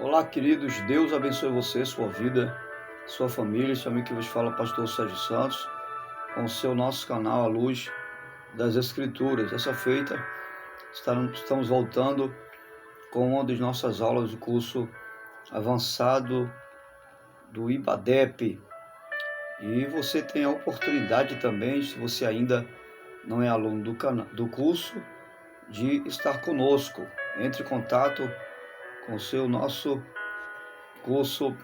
Olá, queridos, Deus abençoe você, sua vida, sua família. Esse amigo que vos fala, pastor Sérgio Santos, com o seu nosso canal A Luz das Escrituras. Essa feita, estamos voltando com uma das nossas aulas do curso avançado do IBADEP. E você tem a oportunidade também, se você ainda não é aluno do curso, de estar conosco. Entre em contato com o seu nosso curso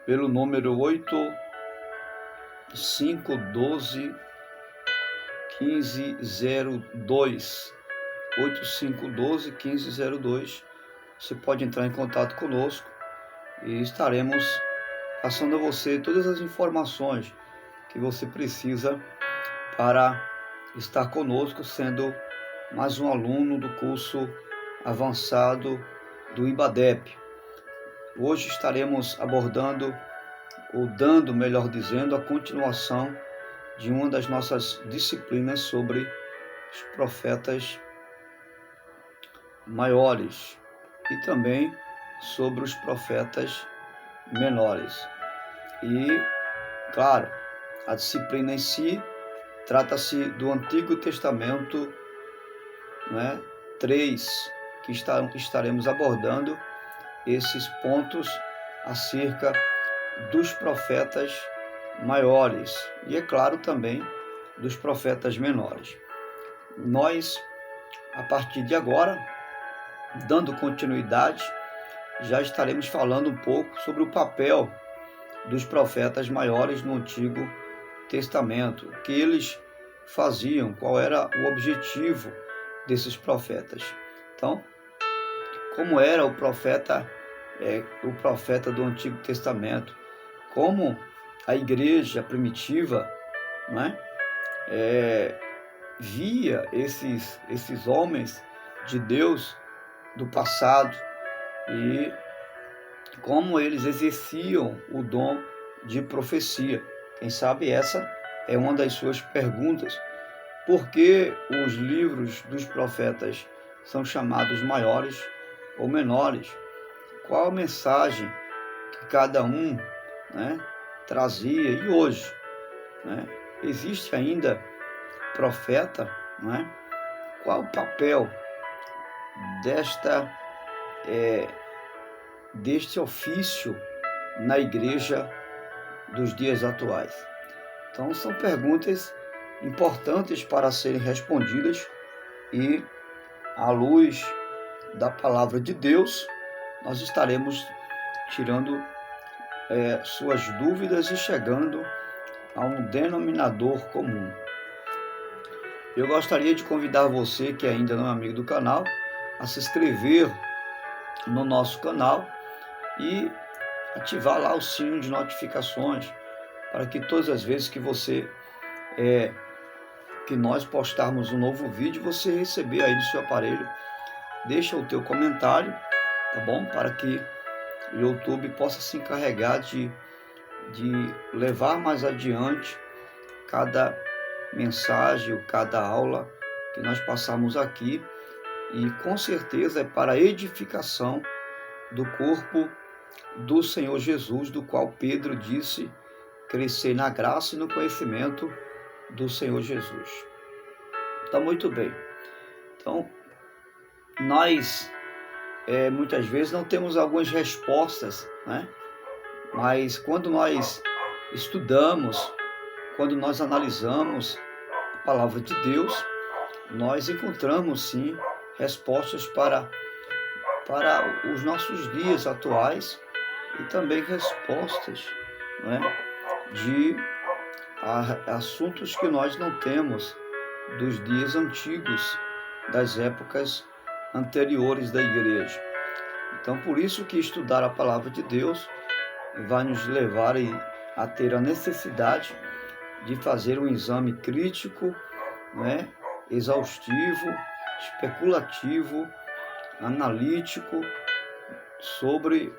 pelo número 8512-1502, 8512-1502. Você pode entrar em contato conosco e estaremos passando a você todas as informações que você precisa para estar conosco, sendo mais um aluno do curso avançado do IBADEP. Hoje estaremos abordando, ou dando, melhor dizendo, a continuação de uma das nossas disciplinas sobre os profetas maiores e também sobre os profetas menores. E, claro, a disciplina em si trata-se do Antigo Testamento, né? 3, que estaremos abordando esses pontos acerca dos profetas maiores e, é claro, também dos profetas menores. Nós, a partir de agora, dando continuidade, já estaremos falando um pouco sobre o papel dos profetas maiores no Antigo Testamento, o que eles faziam, qual era o objetivo desses profetas. Então, como era o profeta do Antigo Testamento, como a igreja primitiva, né, via esses homens de Deus do passado e como eles exerciam o dom de profecia. Quem sabe essa é uma das suas perguntas. Por que os livros dos profetas são chamados maiores ou menores? Qual a mensagem que cada um, né, trazia? E hoje, né, existe ainda profeta, né? Qual o papel deste ofício na igreja dos dias atuais? Então, são perguntas importantes para serem respondidas e, à luz da palavra de Deus, nós estaremos tirando suas dúvidas e chegando a um denominador comum. Eu gostaria de convidar você, que ainda não é amigo do canal, a se inscrever no nosso canal e ativar lá o sino de notificações para que todas as vezes que nós postarmos um novo vídeo, você receber aí no seu aparelho. Deixa o teu comentário, tá bom? Para que o YouTube possa se encarregar de levar mais adiante cada mensagem, cada aula que nós passamos aqui, e com certeza é para a edificação do corpo do Senhor Jesus, do qual Pedro disse: crescer na graça e no conhecimento do Senhor Jesus. Tá muito bem. Então, nós muitas vezes não temos algumas respostas, né? Mas quando nós estudamos, quando nós analisamos a palavra de Deus, nós encontramos sim respostas para os nossos dias atuais e também respostas, né, de assuntos que nós não temos dos dias antigos, das épocas anteriores da igreja. Então, por isso que estudar a palavra de Deus vai nos levar a ter a necessidade de fazer um exame crítico, né, exaustivo, especulativo, analítico sobre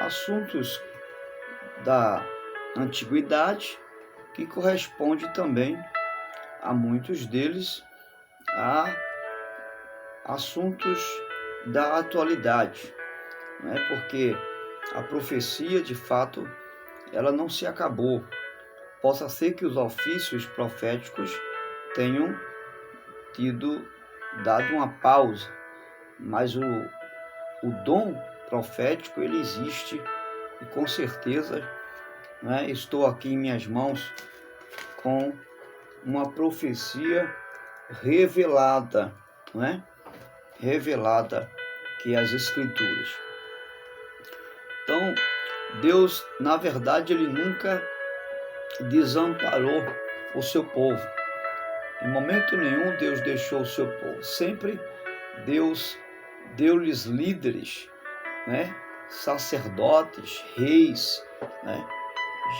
assuntos da antiguidade, que corresponde também a muitos deles a assuntos da atualidade. né? Porque a profecia, de fato, ela não se acabou. Possa ser que os ofícios proféticos tenham dado uma pausa, mas o dom profético, ele existe, e com certeza, né, estou aqui em minhas mãos com uma profecia revelada, né? Revelada, que é as Escrituras. Então, Deus, na verdade, ele nunca desamparou o seu povo. Em momento nenhum Deus deixou o seu povo. Sempre Deus deu-lhes líderes, né? Sacerdotes, reis, né?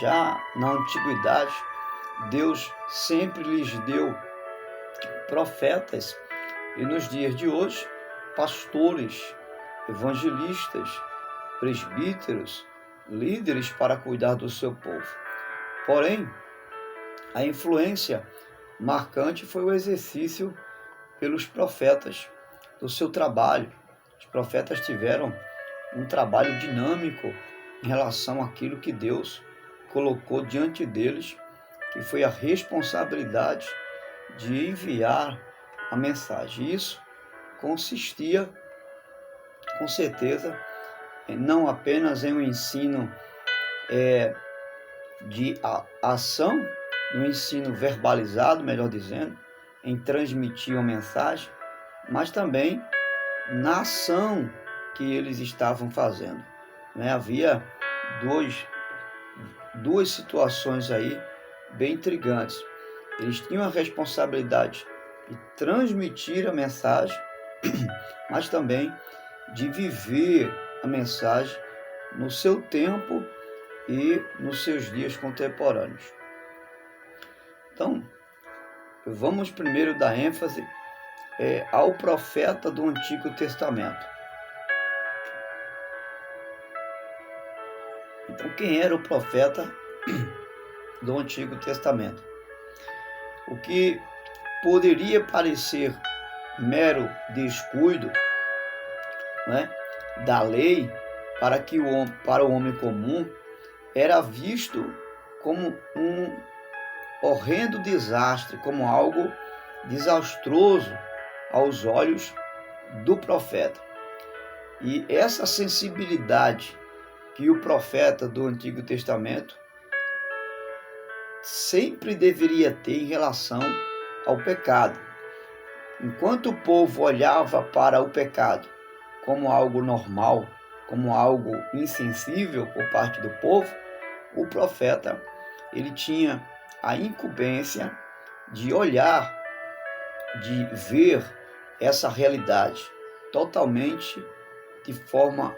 Já na antiguidade, Deus sempre lhes deu profetas, e nos dias de hoje, pastores, evangelistas, presbíteros, líderes para cuidar do seu povo. Porém, a influência marcante foi o exercício pelos profetas do seu trabalho. Os profetas tiveram um trabalho dinâmico em relação àquilo que Deus colocou diante deles, que foi a responsabilidade de enviar a mensagem. Isso consistia, com certeza, não apenas em um ensino de ação, no ensino verbalizado, melhor dizendo, em transmitir uma mensagem, mas também na ação que eles estavam fazendo, né? Havia duas situações aí bem intrigantes. Eles tinham a responsabilidade de transmitir a mensagem, mas também de viver a mensagem no seu tempo e nos seus dias contemporâneos. Então, vamos primeiro dar ênfase ao profeta do Antigo Testamento. Então, quem era o profeta do Antigo Testamento? O que poderia parecer mero descuido, né, da lei para o homem comum, era visto como um horrendo desastre, como algo desastroso aos olhos do profeta. E essa sensibilidade que o profeta do Antigo Testamento sempre deveria ter em relação ao pecado. Enquanto o povo olhava para o pecado como algo normal, como algo insensível por parte do povo, o profeta, ele tinha a incumbência de olhar, de ver essa realidade totalmente de forma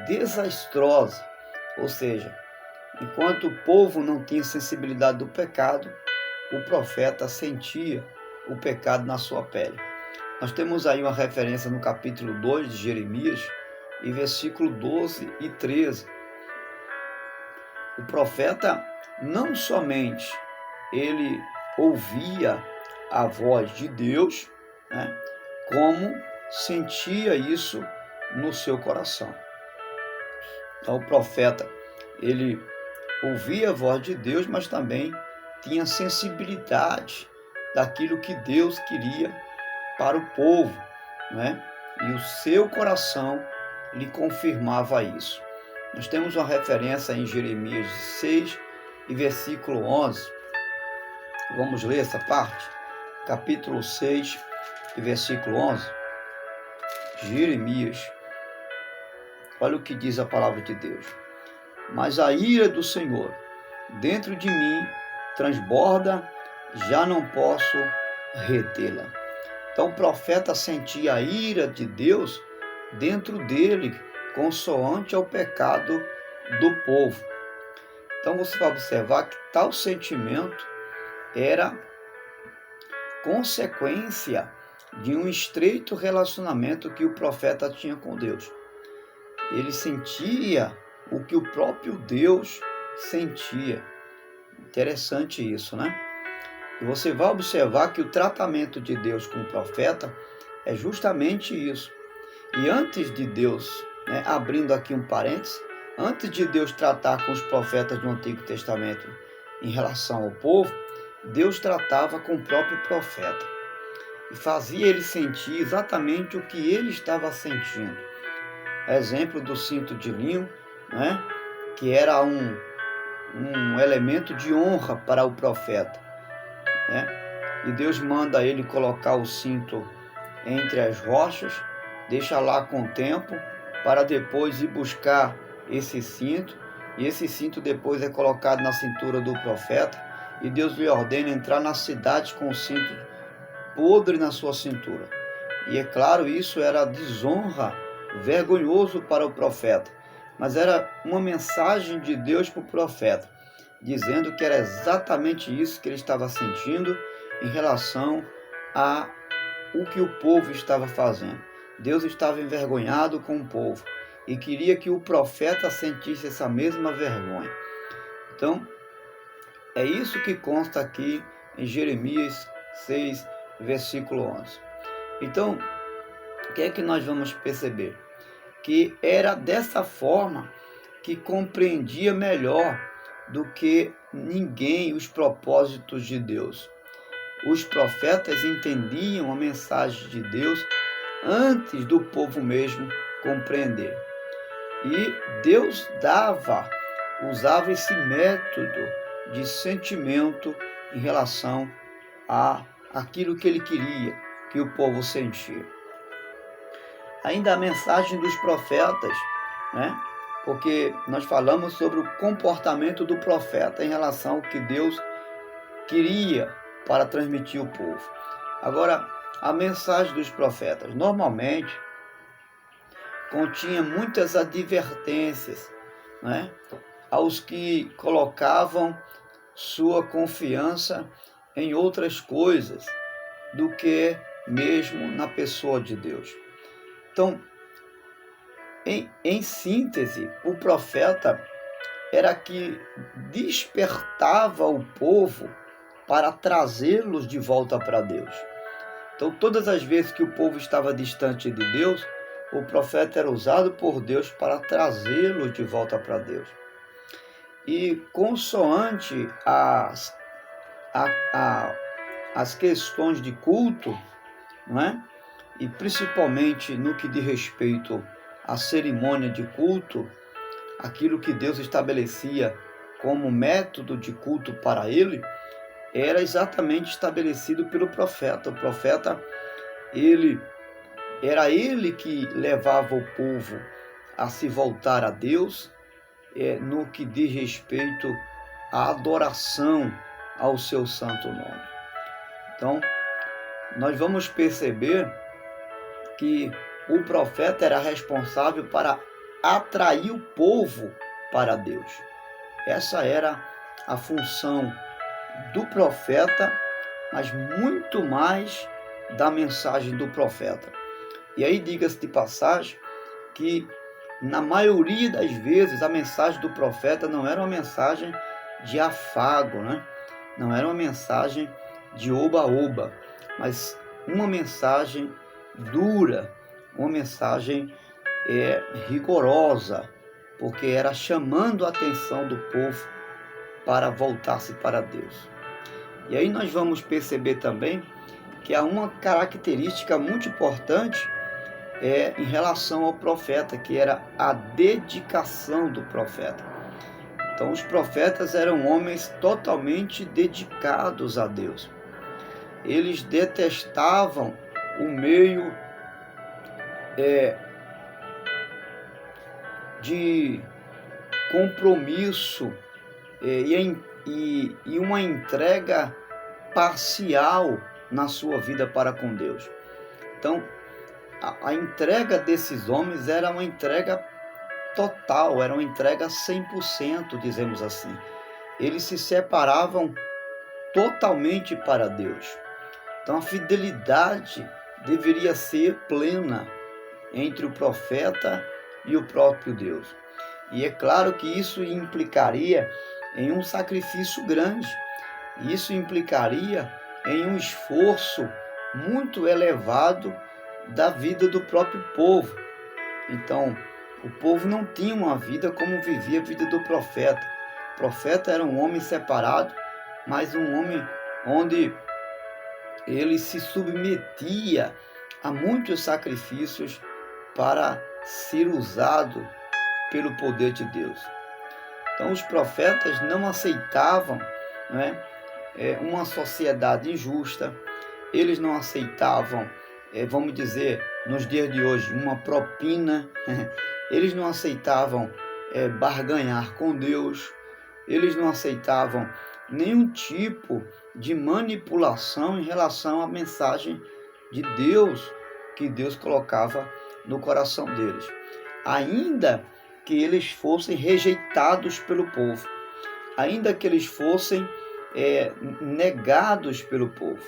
desastrosa. Ou seja, enquanto o povo não tinha sensibilidade do pecado, o profeta sentia o pecado na sua pele. Nós temos aí uma referência no capítulo 2 de Jeremias, em versículo 12 e 13. O profeta não somente ele ouvia a voz de Deus, né, como sentia isso no seu coração. Então o profeta, ele ouvia a voz de Deus, mas também tinha sensibilidade daquilo que Deus queria para o povo, né? E o seu coração lhe confirmava isso. Nós temos uma referência em Jeremias 6 e versículo 11. Vamos ler essa parte? Capítulo 6 e versículo 11. Jeremias. Olha o que diz a palavra de Deus. Mas a ira do Senhor dentro de mim transborda, já não posso retê-la. Então o profeta sentia a ira de Deus dentro dele, consoante ao pecado do povo. Então você vai observar que tal sentimento era consequência de um estreito relacionamento que o profeta tinha com Deus. Ele sentia o que o próprio Deus sentia. Interessante isso, né? E você vai observar que o tratamento de Deus com o profeta é justamente isso. E antes de Deus né, abrindo aqui um parênteses, antes de Deus tratar com os profetas do Antigo Testamento em relação ao povo, Deus tratava com o próprio profeta e fazia ele sentir exatamente o que ele estava sentindo. Exemplo do cinto de linho, né, que era um elemento de honra para o profeta, né? E Deus manda ele colocar o cinto entre as rochas, deixa lá com o tempo, para depois ir buscar esse cinto, e esse cinto depois é colocado na cintura do profeta, e Deus lhe ordena entrar na cidade com o cinto podre na sua cintura. E é claro, isso era desonra, vergonhoso para o profeta, mas era uma mensagem de Deus para o profeta, dizendo que era exatamente isso que ele estava sentindo em relação a o que o povo estava fazendo. Deus estava envergonhado com o povo e queria que o profeta sentisse essa mesma vergonha. Então, é isso que consta aqui em Jeremias 6, versículo 11. Então, o que é que nós vamos perceber? Que era dessa forma que compreendia melhor do que ninguém os propósitos de Deus. Os profetas entendiam a mensagem de Deus antes do povo mesmo compreender. E Deus usava esse método de sentimento em relação a aquilo que ele queria que o povo sentia. Ainda a mensagem dos profetas, né? Porque nós falamos sobre o comportamento do profeta em relação ao que Deus queria para transmitir ao povo. Agora, a mensagem dos profetas normalmente continha muitas advertências, né, aos que colocavam sua confiança em outras coisas do que mesmo na pessoa de Deus. Então, em síntese, o profeta era que despertava o povo para trazê-los de volta para Deus. Então, todas as vezes que o povo estava distante de Deus, o profeta era usado por Deus para trazê-los de volta para Deus. E consoante as questões de culto, não é? E principalmente no que diz respeito à cerimônia de culto, aquilo que Deus estabelecia como método de culto para ele, era exatamente estabelecido pelo profeta. O profeta, era ele que levava o povo a se voltar a Deus, no que diz respeito à adoração ao seu santo nome. Então, nós vamos perceber que o profeta era responsável para atrair o povo para Deus. Essa era a função do profeta, mas muito mais da mensagem do profeta. E aí, diga-se de passagem, que na maioria das vezes a mensagem do profeta não era uma mensagem de afago, né? Não era uma mensagem de oba-oba, mas uma mensagem dura, uma mensagem rigorosa, porque era chamando a atenção do povo para voltar-se para Deus. E aí nós vamos perceber também que há uma característica muito importante em relação ao profeta, que era a dedicação do profeta. Então, os profetas eram homens totalmente dedicados a Deus. Eles detestavam o meio de compromisso e uma entrega parcial na sua vida para com Deus. Então, a entrega desses homens era uma entrega total, era uma entrega 100%, dizemos assim. Eles se separavam totalmente para Deus. Então, a fidelidade deveria ser plena entre o profeta e o próprio Deus. E é claro que isso implicaria em um sacrifício grande. Isso implicaria em um esforço muito elevado da vida do próprio povo. Então, O povo não tinha uma vida como vivia a vida do profeta. O profeta era um homem separado, mas um homem onde ele se submetia a muitos sacrifícios para ser usado pelo poder de Deus. Então os profetas não aceitavam, né, uma sociedade injusta, eles não aceitavam, vamos dizer, nos dias de hoje, uma propina, eles não aceitavam barganhar com Deus, eles não aceitavam nenhum tipo de manipulação em relação à mensagem de Deus que Deus colocava no coração deles. Ainda que eles fossem rejeitados pelo povo, ainda que eles fossem negados pelo povo,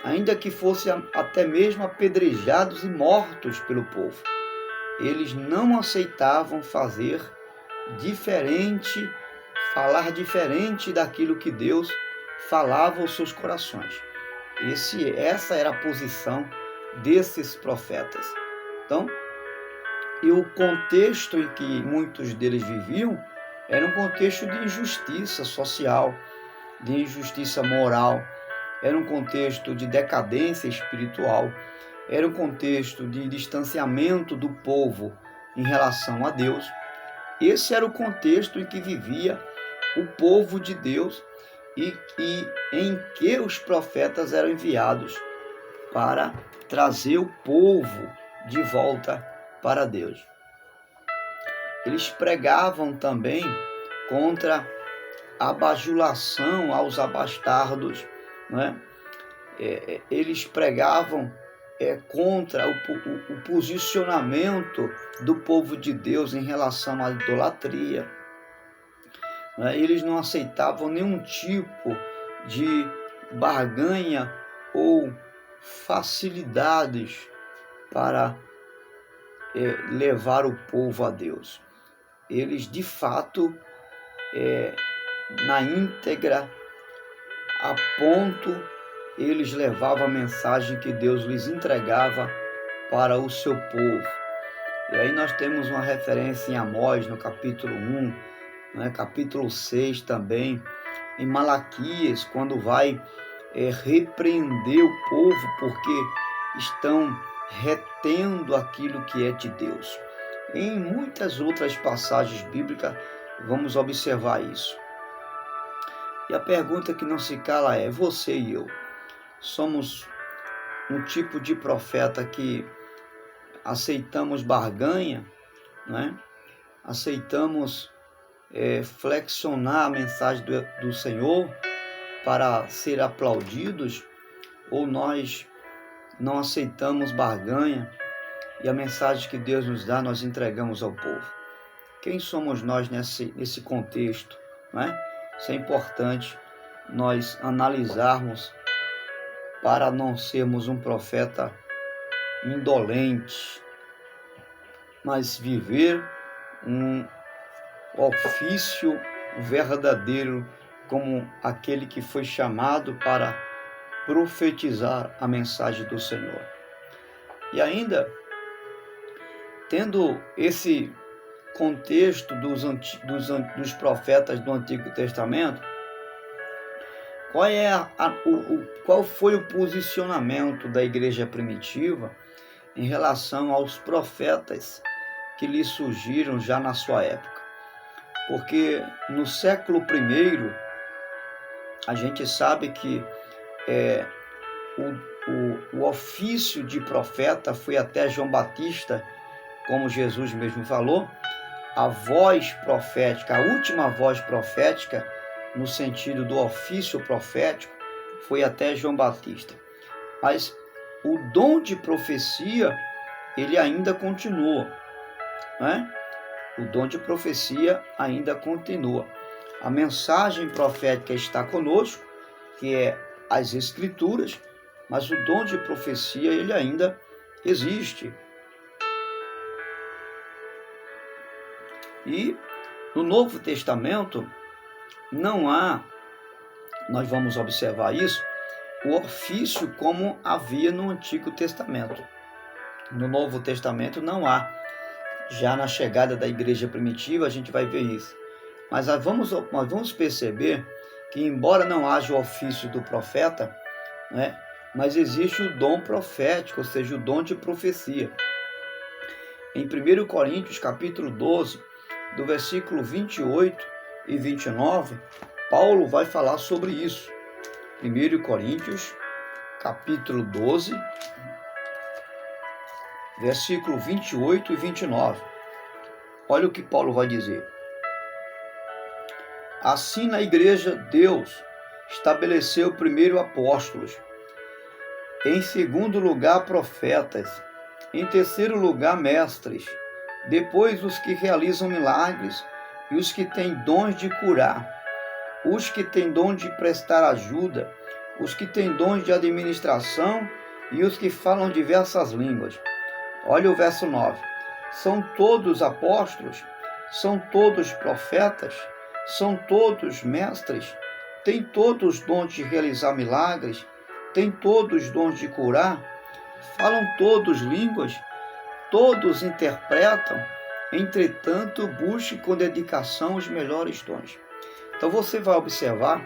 ainda que fossem até mesmo apedrejados e mortos pelo povo, eles não aceitavam fazer diferente, falar diferente daquilo que Deus falava aos seus corações. Essa era a posição desses profetas. Então, e o contexto em que muitos deles viviam era um contexto de injustiça social, de injustiça moral, era um contexto de decadência espiritual, era um contexto de distanciamento do povo em relação a Deus. Esse era o contexto em que vivia o povo de Deus e em que os profetas eram enviados para trazer o povo de volta para Deus. Eles pregavam também contra a bajulação aos abastardos, né? Eles pregavam contra o posicionamento do povo de Deus em relação à idolatria. Eles não aceitavam nenhum tipo de barganha ou facilidades para levar o povo a Deus. Eles, de fato, na íntegra, a ponto, eles levavam a mensagem que Deus lhes entregava para o seu povo. E aí nós temos uma referência em Amós, no capítulo 1, capítulo 6 também, em Malaquias, quando vai repreender o povo porque estão retendo aquilo que é de Deus. Em muitas outras passagens bíblicas vamos observar isso. E a pergunta que não se cala é: você e eu somos um tipo de profeta que aceitamos barganha, aceitamos flexionar a mensagem do Senhor para ser aplaudidos, ou nós não aceitamos barganha e a mensagem que Deus nos dá nós entregamos ao povo? Quem somos nós nesse contexto? Isso é importante nós analisarmos para não sermos um profeta indolente, mas viver um ofício verdadeiro como aquele que foi chamado para profetizar a mensagem do Senhor. E ainda, tendo esse contexto dos profetas do Antigo Testamento, qual foi o posicionamento da igreja primitiva em relação aos profetas que lhe surgiram já na sua época? Porque no século I, a gente sabe que o ofício de profeta foi até João Batista, como Jesus mesmo falou, a voz profética, a última voz profética, no sentido do ofício profético, foi até João Batista. Mas o dom de profecia, ele ainda continua, O dom de profecia ainda continua. A mensagem profética está conosco, que é as Escrituras, mas o dom de profecia, ele ainda existe. E no Novo Testamento não há, nós vamos observar isso, o ofício como havia no Antigo Testamento. No Novo Testamento não há. Já na chegada da igreja primitiva, a gente vai ver isso. Mas nós vamos perceber que, embora não haja o ofício do profeta, né, mas existe o dom profético, ou seja, o dom de profecia. Em 1 Coríntios, capítulo 12, do versículo 28 e 29, Paulo vai falar sobre isso. 1 Coríntios, capítulo 12, versículo 28 e 29. Olha o que Paulo vai dizer. Assim, na igreja, Deus estabeleceu primeiro apóstolos, em segundo lugar profetas, em terceiro lugar mestres, depois os que realizam milagres e os que têm dons de curar, os que têm dom de prestar ajuda, os que têm dons de administração e os que falam diversas línguas. Olha o verso 9. São todos apóstolos? São todos profetas? São todos mestres? Têm todos dons de realizar milagres? Têm todos dons de curar? Falam todos línguas? Todos interpretam? Entretanto, busque com dedicação os melhores dons. Então você vai observar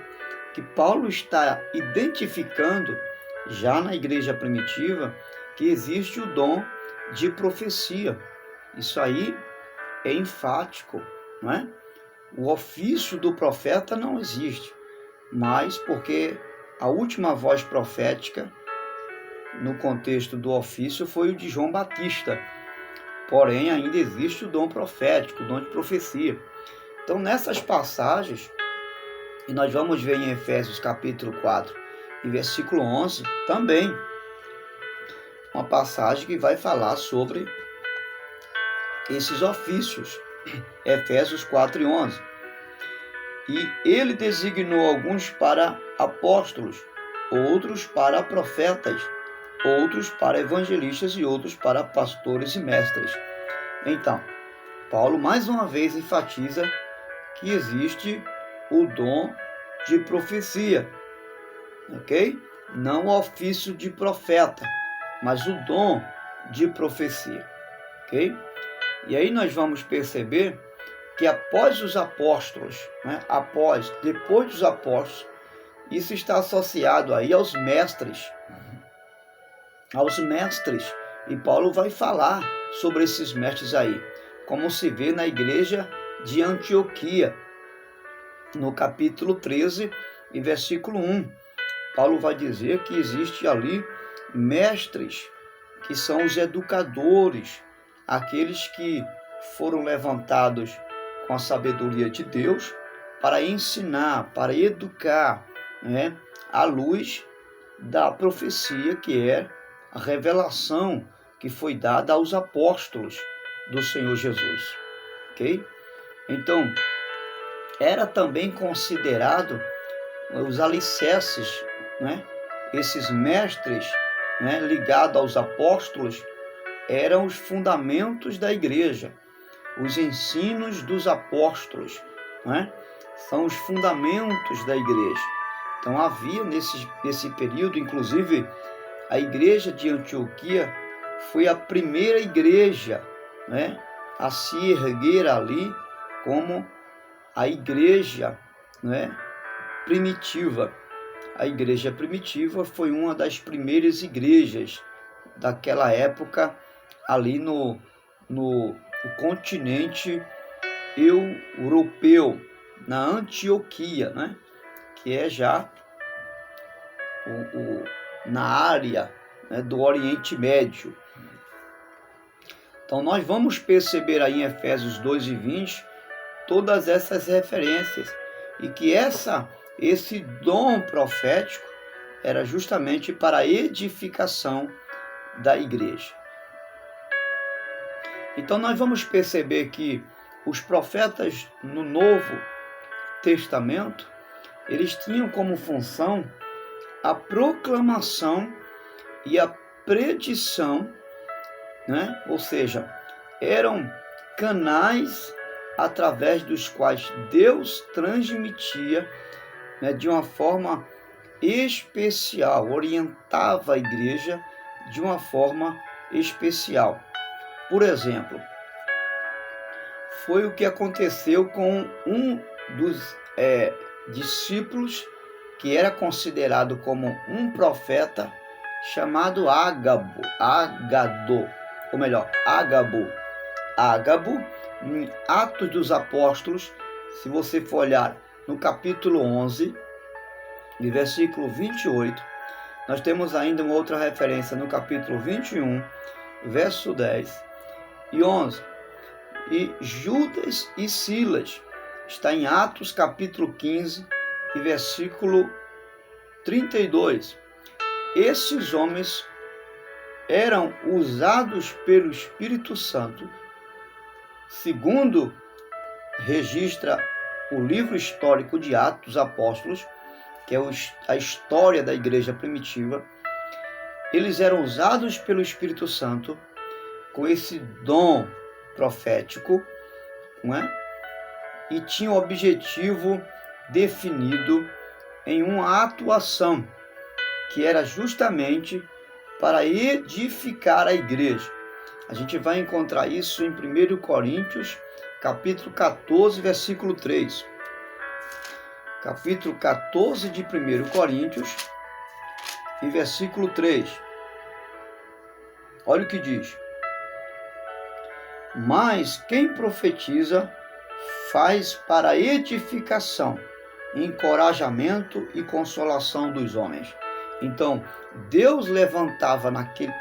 que Paulo está identificando, já na igreja primitiva, que existe o dom de profecia. Isso aí é enfático, não é? O ofício do profeta não existe, mas porque a última voz profética, no contexto do ofício, foi o de João Batista. Porém, ainda existe o dom profético, o dom de profecia. Então, nessas passagens, e nós vamos ver em Efésios capítulo 4 e versículo 11, também, uma passagem que vai falar sobre esses ofícios. Efésios 4 e 11. E ele designou alguns para apóstolos, outros para profetas, outros para evangelistas e outros para pastores e mestres. Então, Paulo mais uma vez enfatiza que existe o dom de profecia, ok? Não o ofício de profeta, mas o dom de profecia, ok? E aí nós vamos perceber que após os apóstolos, né, depois dos apóstolos, isso está associado aí aos mestres. E Paulo vai falar sobre esses mestres aí, como se vê na igreja de Antioquia, no capítulo 13 e versículo 1. Paulo vai dizer que existe ali mestres, que são os educadores, aqueles que foram levantados com a sabedoria de Deus para ensinar, para educar, né, à luz da profecia, que é a revelação que foi dada aos apóstolos do Senhor Jesus, ok? Então, era também considerado os alicerces, né? Esses mestres, né, ligados aos apóstolos, eram os fundamentos da igreja. Os ensinos dos apóstolos, né, são os fundamentos da igreja. Então havia nesse período, inclusive, a igreja de Antioquia foi a primeira igreja, né, a se erguer ali como a igreja, né, primitiva. A igreja primitiva foi uma das primeiras igrejas daquela época ali no continente europeu, na Antioquia, né, que é já na área, né, do Oriente Médio. Então nós vamos perceber aí em Efésios 2 e 20 todas essas referências, e que esse dom profético era justamente para a edificação da igreja. Então nós vamos perceber que os profetas no Novo Testamento, eles tinham como função a proclamação e a predição, né? Ou seja, eram canais através dos quais Deus transmitia, né, de uma forma especial, orientava a igreja de uma forma especial. Por exemplo, foi o que aconteceu com um dos discípulos que era considerado como um profeta, chamado Ágabo, Ágabo, em Atos dos Apóstolos, se você for olhar no capítulo 11, de versículo 28, nós temos ainda uma outra referência no capítulo 21, verso 10 e 11. E Judas e Silas, está em Atos capítulo 15 e versículo 32. Esses homens eram usados pelo Espírito Santo, segundo registra o livro histórico de Atos dos Apóstolos, que é a história da igreja primitiva. Eles eram usados pelo Espírito Santo com esse dom profético, não é? E tinham o objetivo definido em uma atuação que era justamente para edificar a igreja. A gente vai encontrar isso em 1 Coríntios, capítulo 14, versículo 3. Capítulo 14 de 1 Coríntios e versículo 3. Olha o que diz. Mas quem profetiza faz para edificação, encorajamento e consolação dos homens. Então, Deus levantava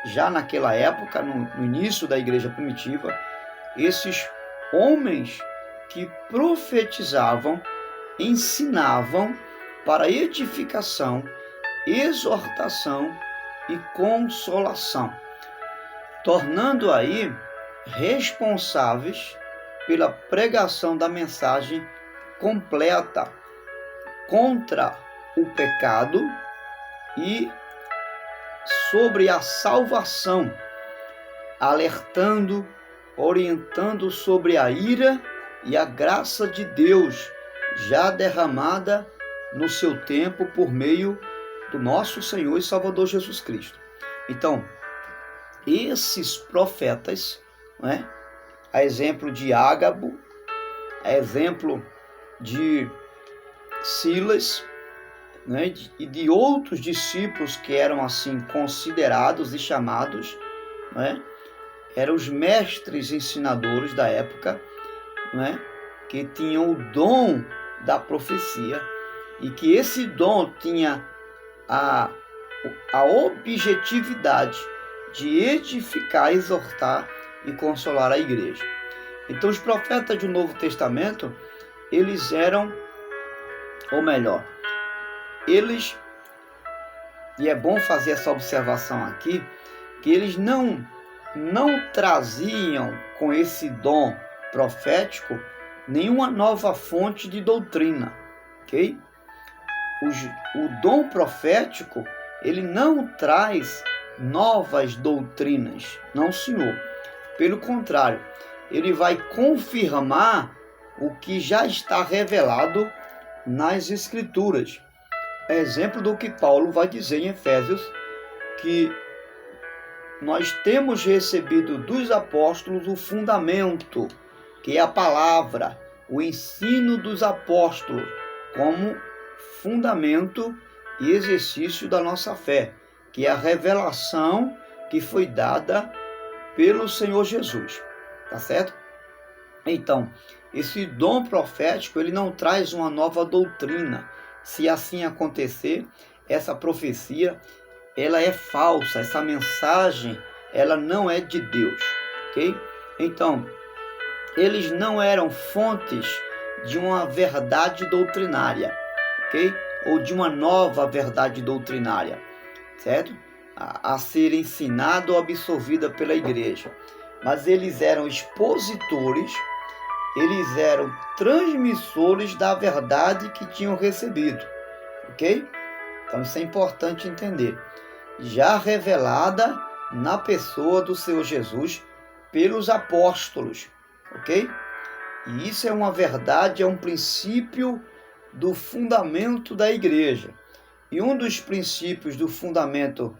já naquela época, no início da igreja primitiva, esses homens que profetizavam, ensinavam para edificação, exortação e consolação, tornando aí responsáveis pela pregação da mensagem completa contra o pecado e sobre a salvação, alertando, orientando sobre a ira e a graça de Deus já derramada no seu tempo por meio do nosso Senhor e Salvador Jesus Cristo. Então, esses profetas, né, a exemplo de Ágabo, a exemplo de Silas, né, e de outros discípulos que eram assim considerados e chamados, né, eram os mestres ensinadores da época, né, que tinham o dom da profecia e que esse dom tinha a objetividade de edificar, exortar e consolar a igreja. Então os profetas do Novo Testamento, eles eram, ou melhor, eles, e é bom fazer essa observação aqui, que eles não traziam com esse dom profético nenhuma nova fonte de doutrina, ok? O dom profético, ele não traz novas doutrinas, não, senhor. Pelo contrário, ele vai confirmar o que já está revelado nas Escrituras. Exemplo do que Paulo vai dizer em Efésios, que nós temos recebido dos apóstolos o fundamento, que é a palavra, o ensino dos apóstolos, como fundamento e exercício da nossa fé, que é a revelação que foi dada pelo Senhor Jesus, tá certo? Então, esse dom profético, ele não traz uma nova doutrina. Se assim acontecer, essa profecia, ela é falsa, essa mensagem, ela não é de Deus, ok? Então, eles não eram fontes de uma verdade doutrinária, ok? Ou de uma nova verdade doutrinária, certo? A ser ensinada ou absorvida pela igreja. Mas eles eram expositores, eles eram transmissores da verdade que tinham recebido, ok? Então isso é importante entender. Já revelada na pessoa do Senhor Jesus pelos apóstolos, ok? E isso é uma verdade, é um princípio do fundamento da igreja. E um dos princípios do fundamento,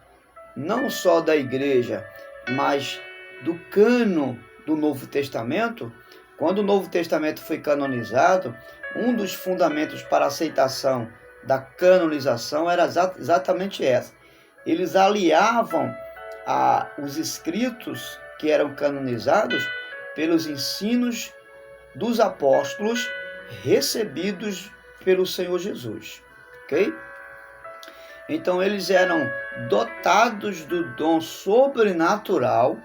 não só da igreja, mas do cânon do Novo Testamento, Quando o Novo Testamento foi canonizado, um dos fundamentos para a aceitação da canonização era exatamente essa. Eles aliavam os escritos que eram canonizados pelos ensinos dos apóstolos recebidos pelo Senhor Jesus, ok? Então eles eram dotados do dom sobrenatural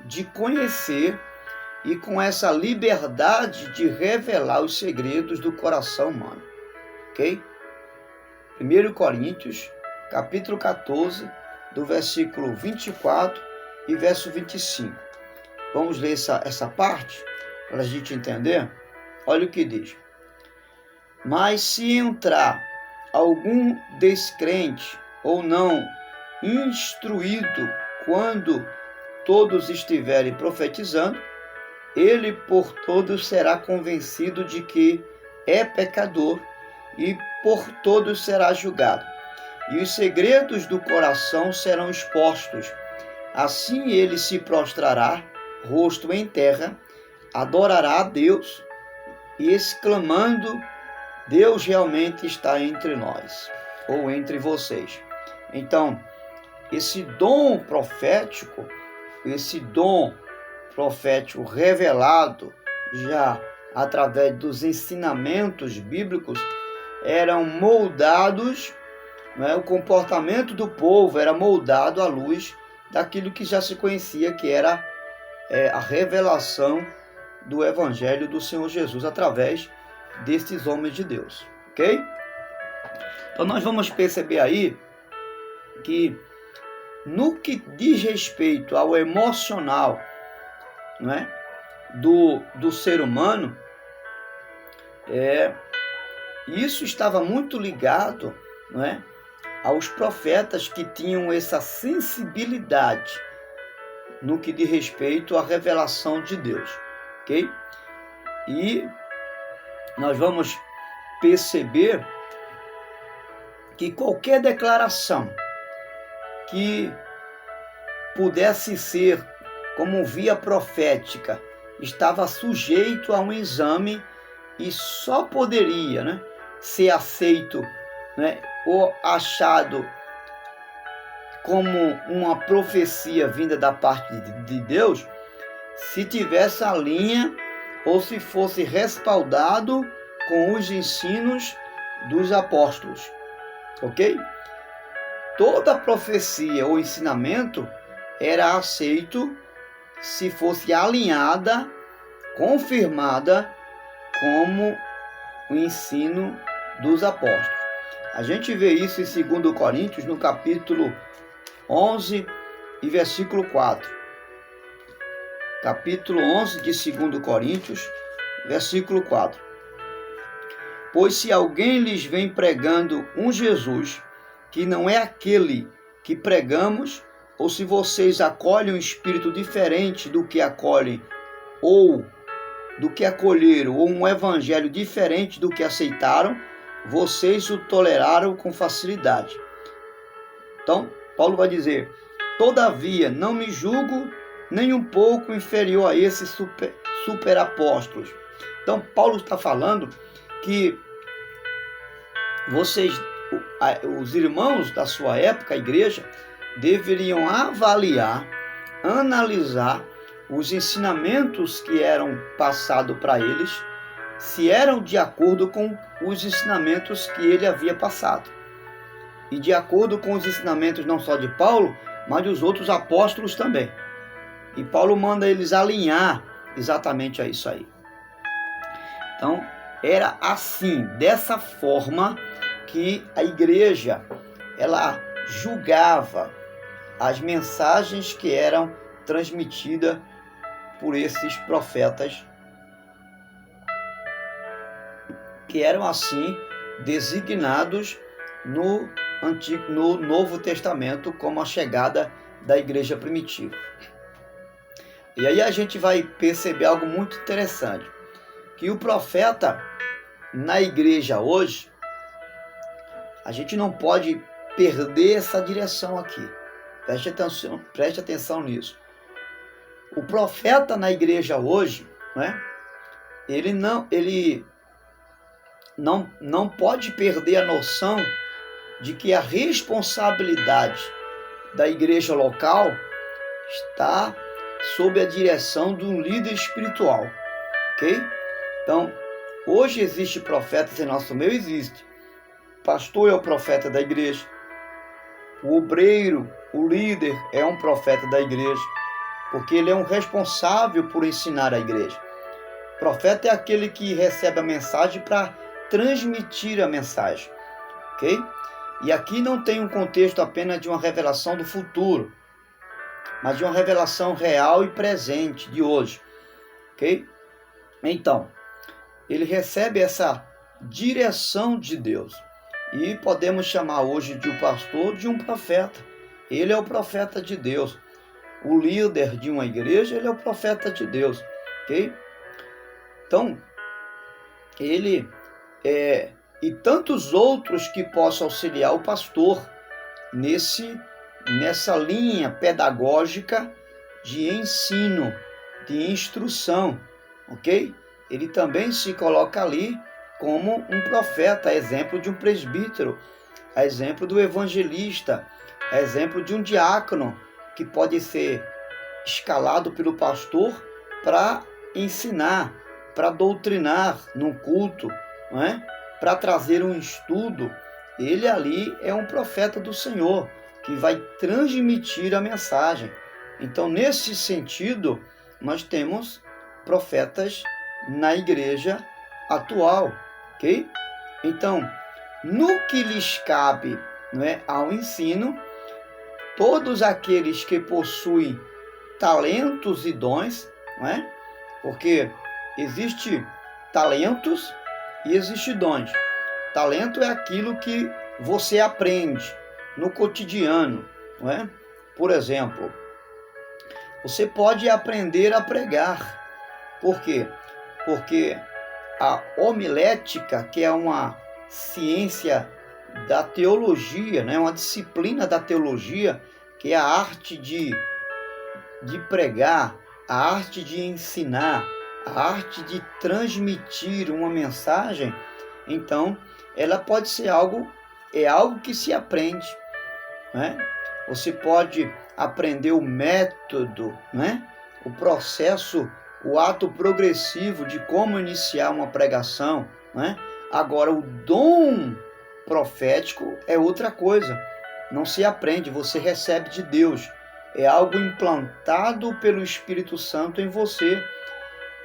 de conhecer e com essa liberdade de revelar os segredos do coração humano, ok? 1 Coríntios, capítulo 14, do versículo 24 e verso 25. Vamos ler essa parte para a gente entender? Olha o que diz. Mas se entrar algum descrente ou não instruído quando todos estiverem profetizando, ele por todos será convencido de que é pecador e por todos será julgado. E os segredos do coração serão expostos. Assim ele se prostrará, rosto em terra, adorará a Deus e exclamando: Deus realmente está entre nós, ou entre vocês. Então, esse dom profético revelado já através dos ensinamentos bíblicos, eram moldados, né, o comportamento do povo era moldado à luz daquilo que já se conhecia, que era a revelação do Evangelho do Senhor Jesus através desses homens de Deus, ok? Então nós vamos perceber aí que no que diz respeito ao emocional, né, do ser humano, isso estava muito ligado, né, aos profetas que tinham essa sensibilidade no que diz respeito à revelação de Deus, ok? E nós vamos perceber que qualquer declaração que pudesse ser como via profética estava sujeito a um exame e só poderia, né, ser aceito, né, ou achado como uma profecia vinda da parte de Deus se tivesse a linha ou se fosse respaldado com os ensinos dos apóstolos, ok? Toda profecia ou ensinamento era aceito se fosse alinhada, confirmada como o ensino dos apóstolos. A gente vê isso em 2 Coríntios, no capítulo 11 e versículo 4. Capítulo 11 de 2 Coríntios, versículo 4. Pois se alguém lhes vem pregando um Jesus que não é aquele que pregamos, ou se vocês acolhem um espírito diferente do que acolhem, ou do que acolheram, ou um evangelho diferente do que aceitaram, vocês o toleraram com facilidade. Então, Paulo vai dizer: todavia, não me julgo nem um pouco inferior a esses super apóstolos. Então, Paulo está falando que os irmãos da sua época, a igreja, deveriam avaliar, analisar os ensinamentos que eram passados para eles, se eram de acordo com os ensinamentos que ele havia passado. E de acordo com os ensinamentos não só de Paulo, mas dos outros apóstolos também. E Paulo manda eles alinhar exatamente a isso aí. Então, era assim, dessa forma, que a igreja, ela julgava as mensagens que eram transmitidas por esses profetas, que eram assim designados no Novo Testamento como a chegada da igreja primitiva. E aí a gente vai perceber algo muito interessante, que o profeta na igreja hoje, a gente não pode perder essa direção aqui. Preste atenção nisso. O profeta na igreja hoje, né, ele não pode perder a noção de que a responsabilidade da igreja local está sob a direção de um líder espiritual, ok? Então, hoje existe profetas em nosso meio? Existe. O pastor é o profeta da igreja. O obreiro, o líder, é um profeta da igreja, porque ele é um responsável por ensinar a igreja. O profeta é aquele que recebe a mensagem para transmitir a mensagem, ok? E aqui não tem um contexto apenas de uma revelação do futuro, mas de uma revelação real e presente de hoje, ok? Então, ele recebe essa direção de Deus. E podemos chamar hoje de um pastor de um profeta. Ele é o profeta de Deus. O líder de uma igreja, ele é o profeta de Deus, ok? Então, ele e tantos outros que possam auxiliar o pastor nessa linha pedagógica de ensino, de instrução, ok? Ele também se coloca ali como um profeta, a exemplo de um presbítero, a exemplo do evangelista, a exemplo de um diácono, que pode ser escalado pelo pastor para ensinar, para doutrinar num culto, não é? Para trazer um estudo. Ele ali é um profeta do Senhor, que vai transmitir a mensagem. Então, nesse sentido, nós temos profetas na igreja atual, ok? Então, no que lhes cabe, não é, ao ensino, todos aqueles que possuem talentos e dons, não é? Porque existe talentos e existe dons. Talento é aquilo que você aprende no cotidiano, não é? Por exemplo, você pode aprender a pregar. Por quê? Porque a homilética, que é uma ciência da teologia, né? Uma disciplina da teologia, que é a arte de pregar, a arte de ensinar, a arte de transmitir uma mensagem. Então, ela pode ser algo que se aprende, né? Você pode aprender o método, né? O processo, o ato progressivo de como iniciar uma pregação, né? Agora, o dom profético é outra coisa. Não se aprende, você recebe de Deus. É algo implantado pelo Espírito Santo em você,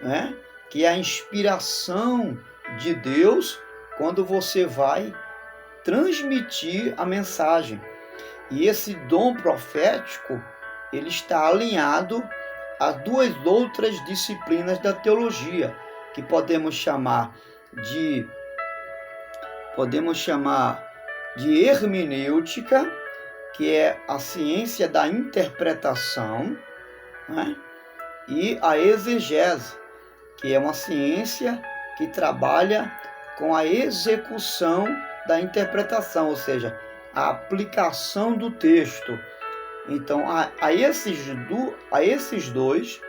né? Que é a inspiração de Deus quando você vai transmitir a mensagem. E esse dom profético, ele está alinhado a duas outras disciplinas da teologia, que podemos chamar de hermenêutica, que é a ciência da interpretação, né? E a exegese, que é uma ciência que trabalha com a execução da interpretação, ou seja, a aplicação do texto. Então, a esses dois,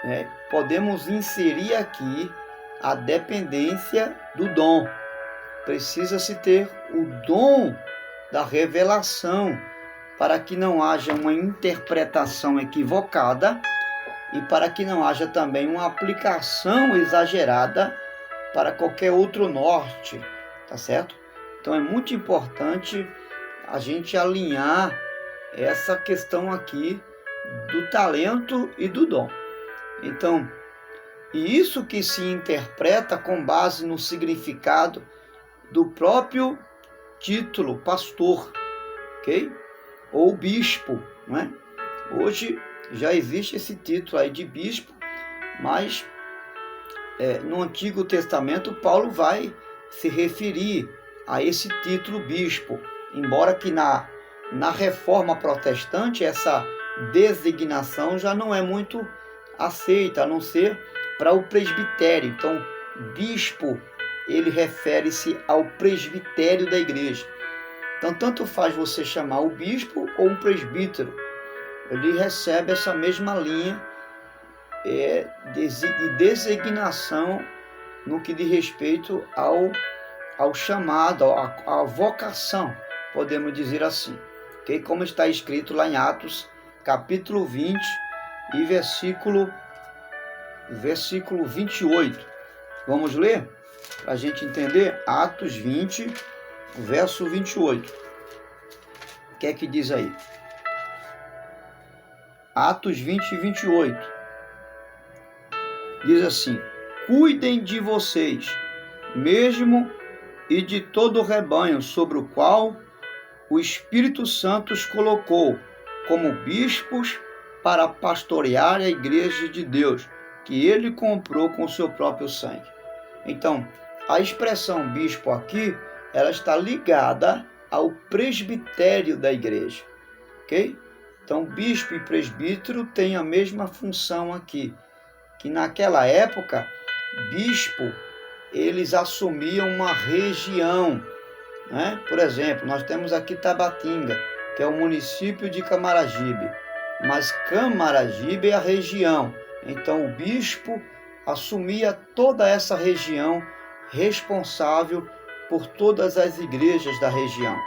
né, podemos inserir aqui a dependência do dom. Precisa-se ter o dom da revelação para que não haja uma interpretação equivocada e para que não haja também uma aplicação exagerada para qualquer outro norte, tá certo? Então é muito importante a gente alinhar essa questão aqui do talento e do dom. Então, e isso que se interpreta com base no significado do próprio título pastor, ok? Ou bispo, não é? Hoje já existe esse título aí de bispo, mas no Antigo Testamento Paulo vai se referir a esse título bispo, embora que na Reforma Protestante essa designação já não é muito aceita, a não ser para o presbitério. Então, bispo, ele refere-se ao presbitério da igreja. Então, tanto faz você chamar o bispo ou um presbítero, ele recebe essa mesma linha de designação no que diz respeito ao chamado, à vocação, podemos dizer assim, okay? Como está escrito lá em Atos, capítulo 20 e versículo 28. Vamos ler? Para a gente entender, Atos 20, verso 28. O que é que diz aí? Atos 20 e 28. Diz assim: cuidem de vocês mesmo e de todo o rebanho sobre o qual o Espírito Santo os colocou como bispos para pastorear a igreja de Deus, que ele comprou com seu próprio sangue. Então, a expressão bispo aqui, ela está ligada ao presbitério da igreja, ok? Então, bispo e presbítero têm a mesma função aqui, que naquela época, bispo, eles assumiam uma região, né? Por exemplo, nós temos aqui Tabatinga, que é o município de Camaragibe, mas Camaragibe é a região. Então, o bispo assumia toda essa região, responsável por todas as igrejas da região.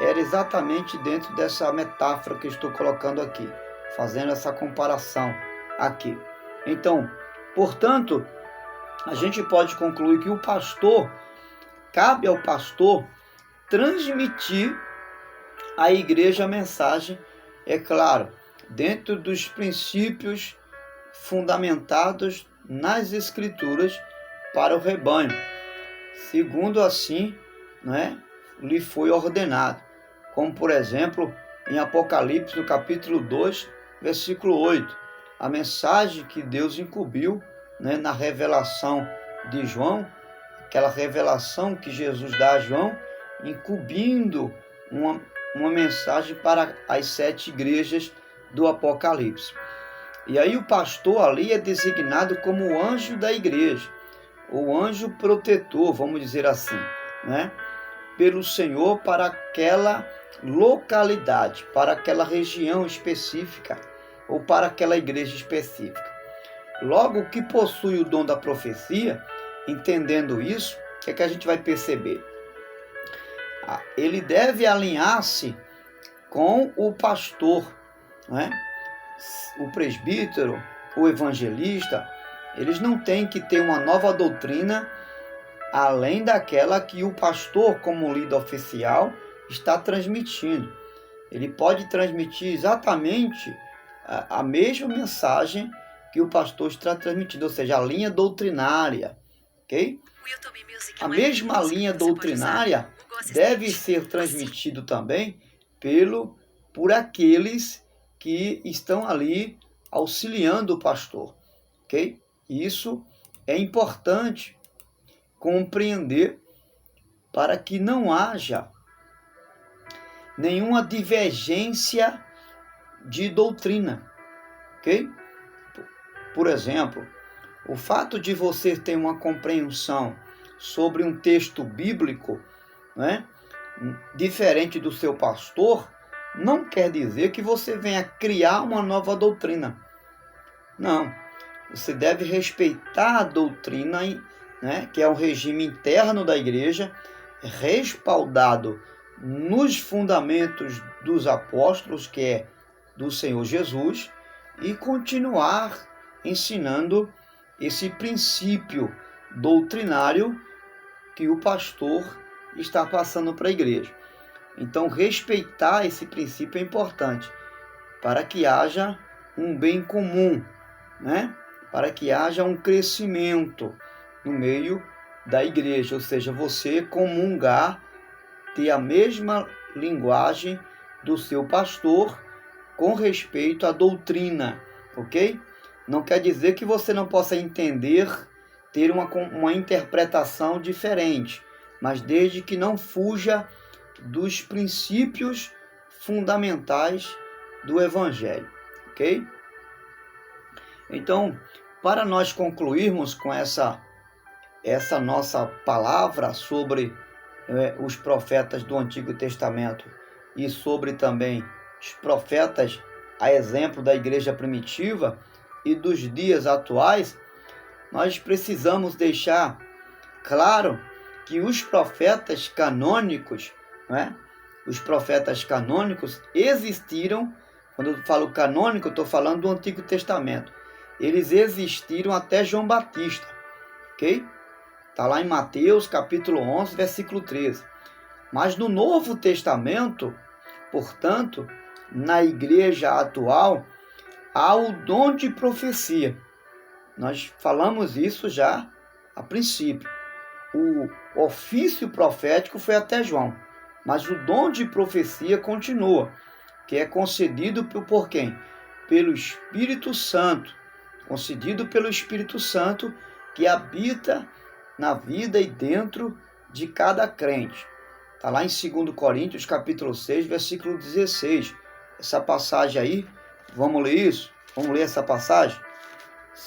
Era exatamente dentro dessa metáfora que eu estou colocando aqui, fazendo essa comparação aqui. Então, portanto, a gente pode concluir que cabe ao pastor transmitir à igreja a mensagem, é claro, dentro dos princípios fundamentados nas Escrituras para o rebanho, segundo assim, né, lhe foi ordenado. Como, por exemplo, em Apocalipse, no capítulo 2, versículo 8, a mensagem que Deus incumbiu, né, na revelação de João, aquela revelação que Jesus dá a João, incumbindo uma mensagem para as 7 igrejas do Apocalipse. E aí o pastor ali é designado como o anjo da igreja, o anjo protetor, vamos dizer assim, né? Pelo Senhor para aquela localidade, para aquela região específica ou para aquela igreja específica. Logo, o que possui o dom da profecia, entendendo isso, o que é que a gente vai perceber? Ele deve alinhar-se com o pastor, né? O presbítero, o evangelista, eles não têm que ter uma nova doutrina além daquela que o pastor, como líder oficial, está transmitindo. Ele pode transmitir exatamente a mesma mensagem que o pastor está transmitindo, ou seja, a linha doutrinária, ok? A mesma linha doutrinária deve ser transmitido também por aqueles que estão ali auxiliando o pastor, ok? Isso é importante compreender para que não haja nenhuma divergência de doutrina, ok? Por exemplo, o fato de você ter uma compreensão sobre um texto bíblico, né, diferente do seu pastor, não quer dizer que você venha criar uma nova doutrina. Não, você deve respeitar a doutrina, né, que é o regime interno da igreja, respaldado nos fundamentos dos apóstolos, que é do Senhor Jesus, e continuar ensinando esse princípio doutrinário que o pastor está passando para a igreja. Então, respeitar esse princípio é importante para que haja um bem comum, né? Para que haja um crescimento no meio da igreja, ou seja, você comungar, ter a mesma linguagem do seu pastor com respeito à doutrina, ok? Não quer dizer que você não possa entender, ter uma interpretação diferente, mas desde que não fuja dos princípios fundamentais do Evangelho, ok? Então, para nós concluirmos com essa nossa palavra sobre os profetas do Antigo Testamento e sobre também os profetas a exemplo da igreja primitiva e dos dias atuais, nós precisamos deixar claro que os profetas canônicos, né? Os profetas canônicos existiram. Quando eu falo canônico, eu estou falando do Antigo Testamento. Eles existiram até João Batista, ok? Está lá em Mateus capítulo 11, versículo 13. Mas no Novo Testamento, portanto, na igreja atual, há o dom de profecia. Nós falamos isso já a princípio. O ofício profético foi até João, mas o dom de profecia continua, que é concedido por quem? Pelo Espírito Santo, concedido pelo Espírito Santo, que habita na vida e dentro de cada crente. Está lá em 2 Coríntios, capítulo 6, versículo 16. Essa passagem aí, vamos ler isso? Vamos ler essa passagem?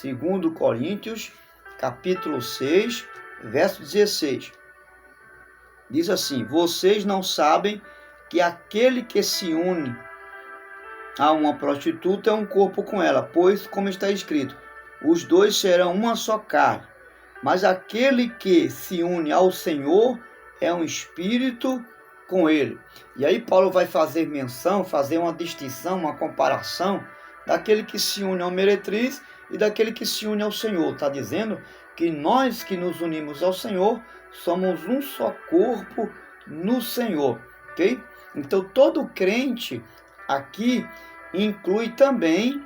2 Coríntios, capítulo 6, verso 16. Diz assim: vocês não sabem que aquele que se une a uma prostituta é um corpo com ela, pois, como está escrito, os dois serão uma só carne. Mas aquele que se une ao Senhor é um espírito com ele. E aí Paulo vai fazer menção, fazer uma distinção, uma comparação daquele que se une ao meretriz e daquele que se une ao Senhor. Está dizendo que nós que nos unimos ao Senhor somos um só corpo no Senhor, ok? Então todo crente aqui inclui também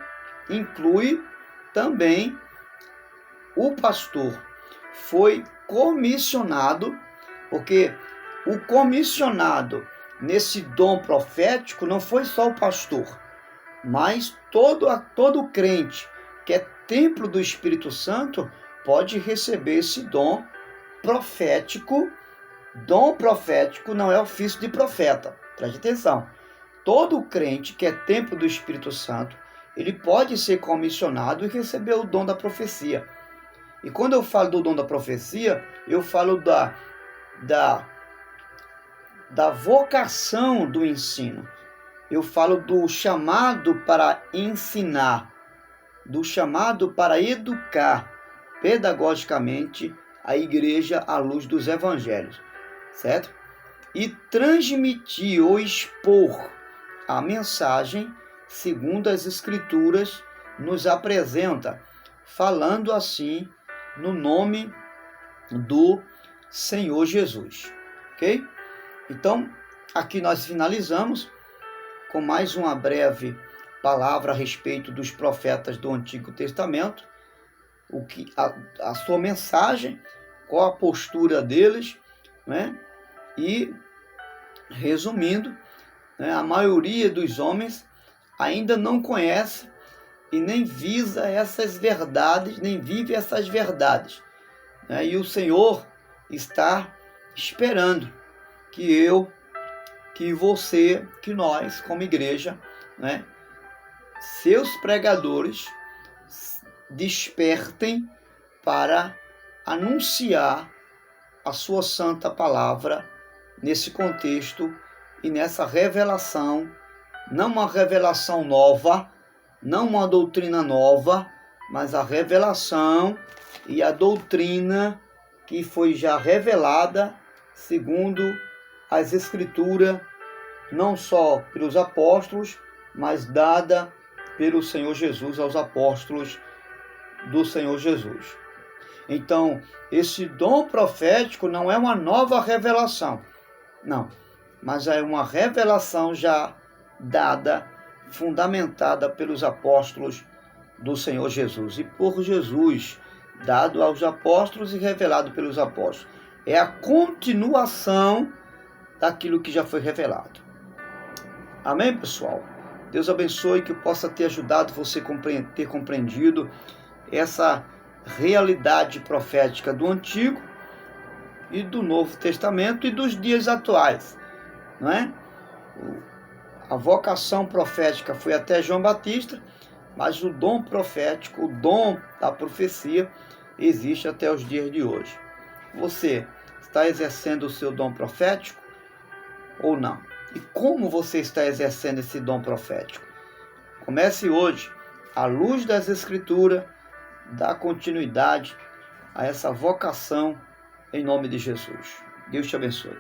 o pastor. Foi comissionado, porque o comissionado nesse dom profético não foi só o pastor, mas todo crente que é templo do Espírito Santo pode receber esse dom profético. Dom profético não é ofício de profeta, preste atenção. Todo crente que é templo do Espírito Santo, ele pode ser comissionado e receber o dom da profecia. E quando eu falo do dom da profecia, eu falo da vocação do ensino. Eu falo do chamado para ensinar, do chamado para educar pedagogicamente a igreja à luz dos evangelhos, certo? E transmitir ou expor a mensagem segundo as Escrituras nos apresenta, falando assim no nome do Senhor Jesus, ok? Então, aqui nós finalizamos com mais uma breve palavra a respeito dos profetas do Antigo Testamento, a sua mensagem, qual a postura deles, né? E, resumindo, né, a maioria dos homens ainda não conhece e nem visa essas verdades, nem vive essas verdades, né? E o Senhor está esperando que eu, que você, que nós, como igreja, né, seus pregadores, despertem para anunciar a sua santa palavra nesse contexto e nessa revelação, não uma revelação nova, não uma doutrina nova, mas a revelação e a doutrina que foi já revelada segundo as Escrituras, não só pelos apóstolos, mas dada pelo Senhor Jesus aos apóstolos do Senhor Jesus. Então, esse dom profético não é uma nova revelação, não, mas é uma revelação já dada, fundamentada pelos apóstolos do Senhor Jesus e por Jesus, dado aos apóstolos e revelado pelos apóstolos. É a continuação daquilo que já foi revelado. Amém, pessoal? Deus abençoe, que possa ter ajudado você a ter compreendido essa realidade profética do Antigo e do Novo Testamento e dos dias atuais, não é? A vocação profética foi até João Batista, mas o dom profético, o dom da profecia, existe até os dias de hoje. Você está exercendo o seu dom profético ou não? E como você está exercendo esse dom profético? Comece hoje, à luz das Escrituras, dar continuidade a essa vocação em nome de Jesus. Deus te abençoe.